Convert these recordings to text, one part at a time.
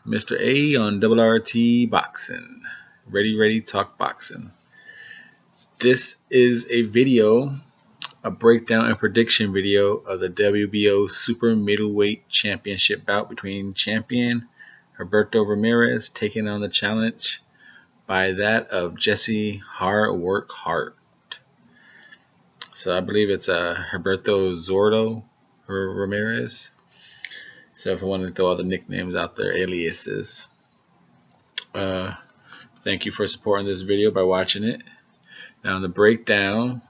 Mr. A on RRT Boxing. Ready, talk boxing. This is a video, a breakdown and prediction video of the WBO Super Middleweight Championship bout between champion Gilberto Ramirez taking on the challenge by that of Jesse Hart. So I believe it's Gilberto Zordo or Ramirez. So if I want to throw all the nicknames out there, aliases. Thank you for supporting this video by watching it. Now in the breakdown,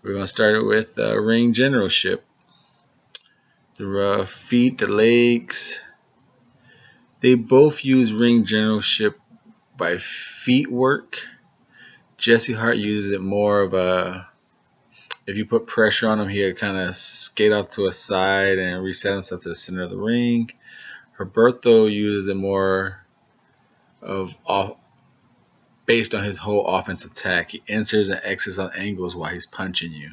we're going to start it with ring generalship. The feet, the legs. They both use ring generalship by feet work. Jesse Hart uses it more of a, if you put pressure on him, he'll kind of skate off to a side and reset himself to the center of the ring. Gilberto uses it more of based on his whole offensive attack. He enters and exits on angles while he's punching you.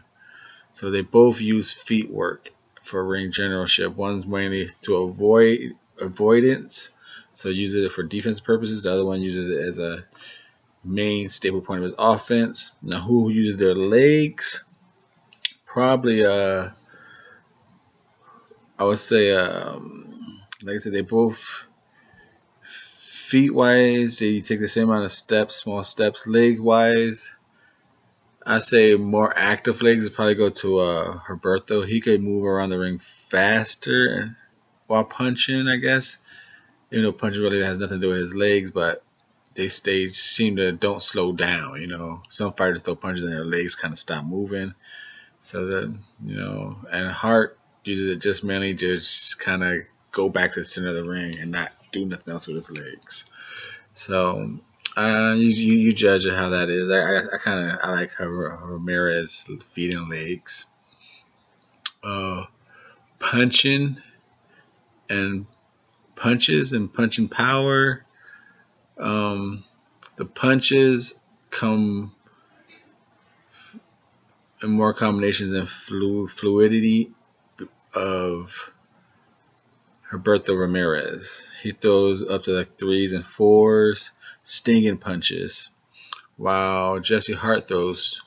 So they both use feet work for ring generalship. One's mainly to avoid avoidance, so uses it for defense purposes. The other one uses it as a main staple point of his offense. Now, who uses their legs? Probably, I would say, like I said, they both feet wise, they take the same amount of steps, small steps. Leg wise, I say more active legs probably go to Gilberto. He could move around the ring faster while punching, I guess. Even though punching really has nothing to do with his legs, but they seem to don't slow down. You know, some fighters throw punches and their legs kind of stop moving. So that, you know, and Hart uses it just mainly just kind of go back to the center of the ring and not do nothing else with his legs. So you judge how that is. I like Ramirez feet and legs. Punching and punches and punching power. The punches come in more combinations and fluidity of Gilberto Ramirez. He throws up to like 3s and 4s, stinging punches, while Jesse Hart throws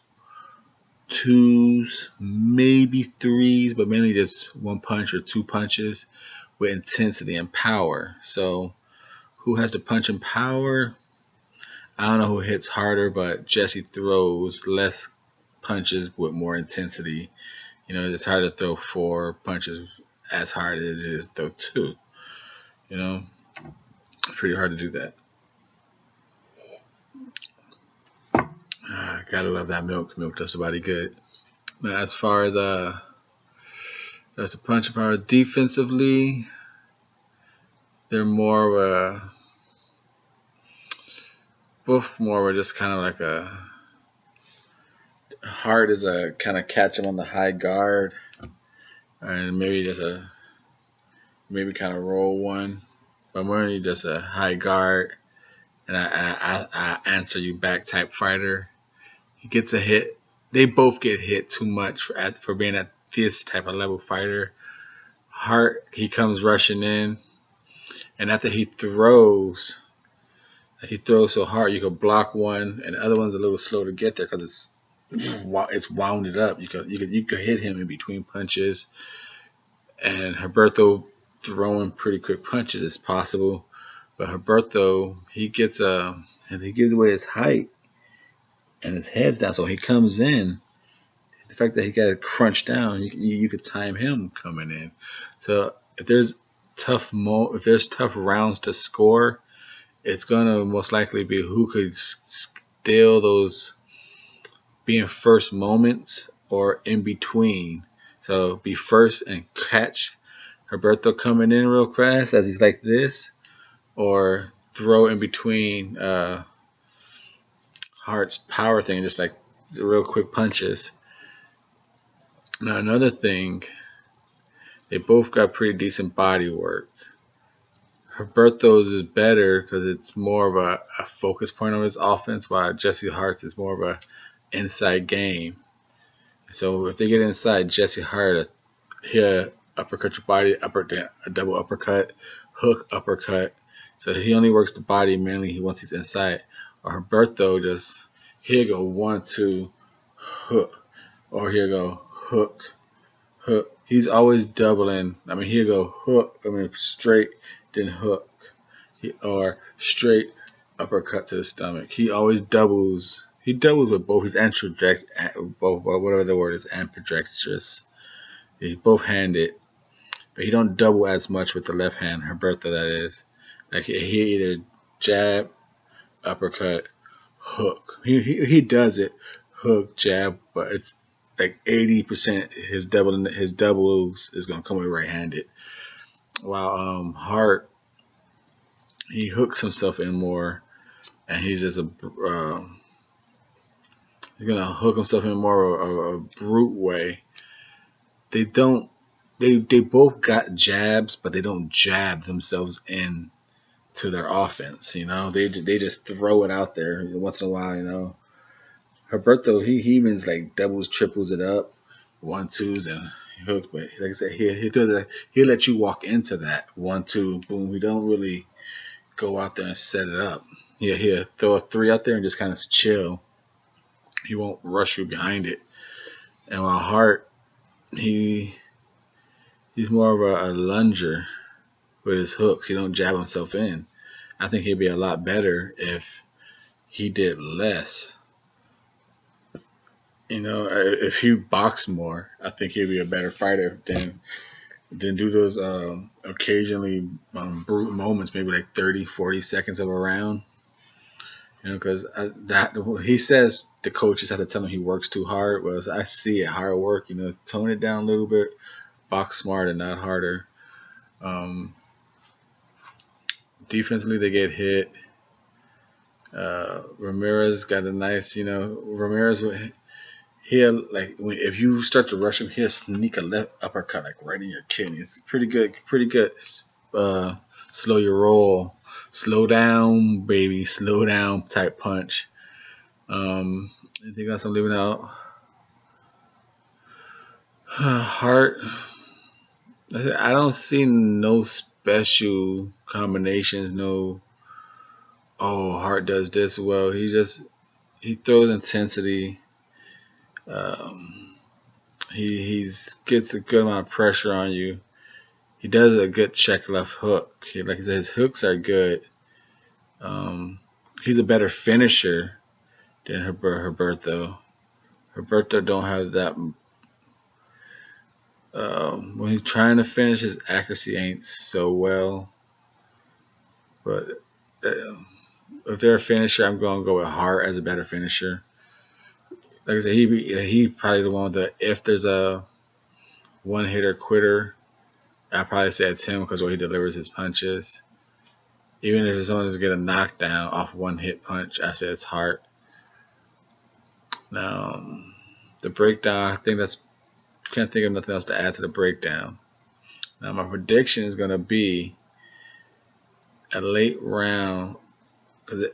2s, maybe 3s, but mainly just 1 punch or 2 punches with intensity and power. So who has the punch and power? I don't know who hits harder, but Jesse throws less punches with more intensity. You know, it's hard to throw 4 punches as hard as it is to throw 2. You know, it's pretty hard to do that. Gotta love that milk. Milk does somebody good. Now, as far as that's the punch and power defensively, they're more of a, both more of just kind of like a, Hart is a kind of catch him on the high guard, and maybe just a kind of roll one, but more just a high guard, and I answer you back type fighter. He gets a hit. They both get hit too much for being at this type of level fighter. Hart, he comes rushing in, and after he throws so hard you could block one, and the other one's a little slow to get there because it's wounded up. You could hit him in between punches, and Gilberto throwing pretty quick punches is possible, but Gilberto, he gets and he gives away his height and his head's down, so he comes in. The fact that he got to crunch down, you could time him coming in. So if there's tough rounds to score, it's gonna most likely be who could steal those being first moments or in between. So be first and catch Gilberto coming in real fast as he's like this, or throw in between Hart's power thing, just like real quick punches. Now another thing, they both got pretty decent body work. Gilberto's is better because it's more of a focus point on his offense, while Jesse Hart's is more of a inside game. So if they get inside, Jesse Hart he'll uppercut your body, a double uppercut, hook uppercut, So he only works the body mainly once he's inside. Or Gilberto just, he'll go 1, 2, hook. Or he'll go hook, hook. He's always doubling. I mean, he'll go hook, straight, then hook. Or straight uppercut to the stomach. He always doubles. He doubles with both his both, whatever the word is, ambidextrous. He's both-handed, but he don't double as much with the left hand. Gilberto, that is. Like he either jab, uppercut, hook. He does it, hook, jab, but it's like 80% his doubles is gonna come with right-handed. While Hart, he hooks himself in more, and he's just he's gonna hook himself in more of a brute way. They both got jabs, but they don't jab themselves in to their offense. You know, they just throw it out there once in a while. You know, Gilberto, he even like doubles, triples it up, 1, 2s, and hook. But like I said, he'll let you walk into that 1, 2, boom. He don't really go out there and set it up. He'll throw a 3 out there and just kind of chill. He won't rush you behind it. And while Hart, he's more of a lunger with his hooks. He don't jab himself in. I think he'd be a lot better if he did less. You know, if he boxed more, I think he'd be a better fighter than do those occasionally brute moments, maybe like 30, 40 seconds of a round. You know, because he says the coaches have to tell him he works too hard. Well, I see it, hard work. You know, tone it down a little bit, box smarter, not harder. Defensively, they get hit. Ramirez got a nice, you know, Ramirez, he'll, like, if you start to rush him, he'll sneak a left uppercut, like, right in your kidney. It's pretty good. Slow your roll. Slow down, baby. Slow down type punch. Anything else I'm leaving out? Hart. I don't see no special combinations. No, oh, Hart does this well. He throws intensity. He gets a good amount of pressure on you. He does a good check left hook. Like I said, his hooks are good. He's a better finisher than Gilberto. Gilberto don't have that. When he's trying to finish, his accuracy ain't so well. But if they're a finisher, I'm going to go with Hart as a better finisher. Like I said, he probably the one that if there's a one-hitter quitter, I'd probably say it's him because the way he delivers his punches. Even if someone to get a knockdown off one-hit punch, I say it's Hart. Now, the breakdown, I think can't think of nothing else to add to the breakdown. Now, my prediction is going to be a late round. Because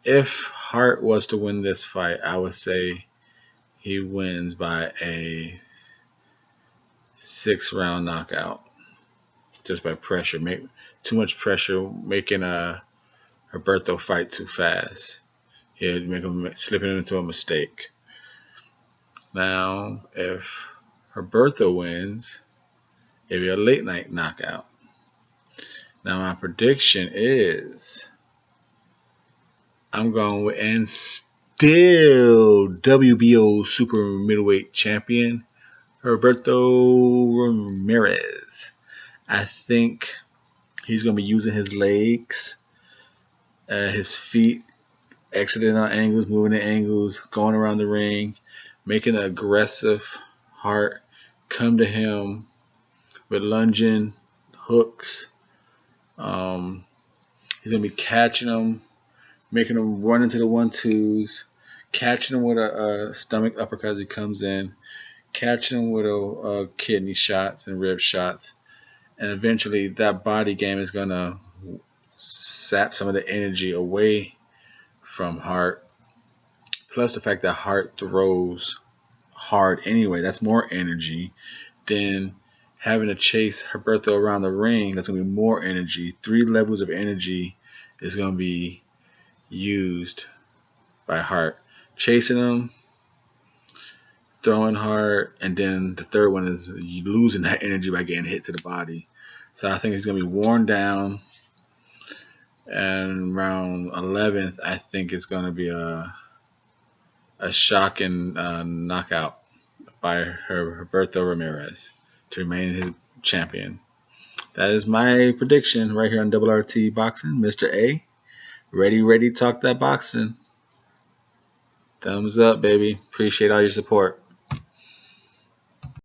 if Hart was to win this fight, I would say he wins by a 6-round knockout. Just by pressure. Too much pressure, making Gilberto fight too fast. He'd make him slipping into a mistake. Now, if Gilberto wins, it'd be a late night knockout. Now, my prediction is I'm going with, and still WBO Super Middleweight champion, Gilberto Ramirez. I think he's going to be using his legs, his feet, exiting on angles, moving at angles, going around the ring, making an aggressive Hart come to him with lunging hooks. He's going to be catching him, making him run into the 1-2s, catching him with a stomach uppercut as he comes in, catching him with a kidney shots and rib shots. And eventually that body game is going to sap some of the energy away from Hart. Plus the fact that Hart throws hard anyway. That's more energy than having to chase Gilberto around the ring, that's going to be more energy. 3 levels of energy is going to be used by Hart. Chasing him, throwing Hart, and then the third one is losing that energy by getting hit to the body. So I think he's going to be worn down. And around 11th, I think it's going to be a shocking knockout by Gilberto Ramirez to remain his champion. That is my prediction right here on RRT Boxing. Mr. A, ready, talk that boxing. Thumbs up, baby. Appreciate all your support.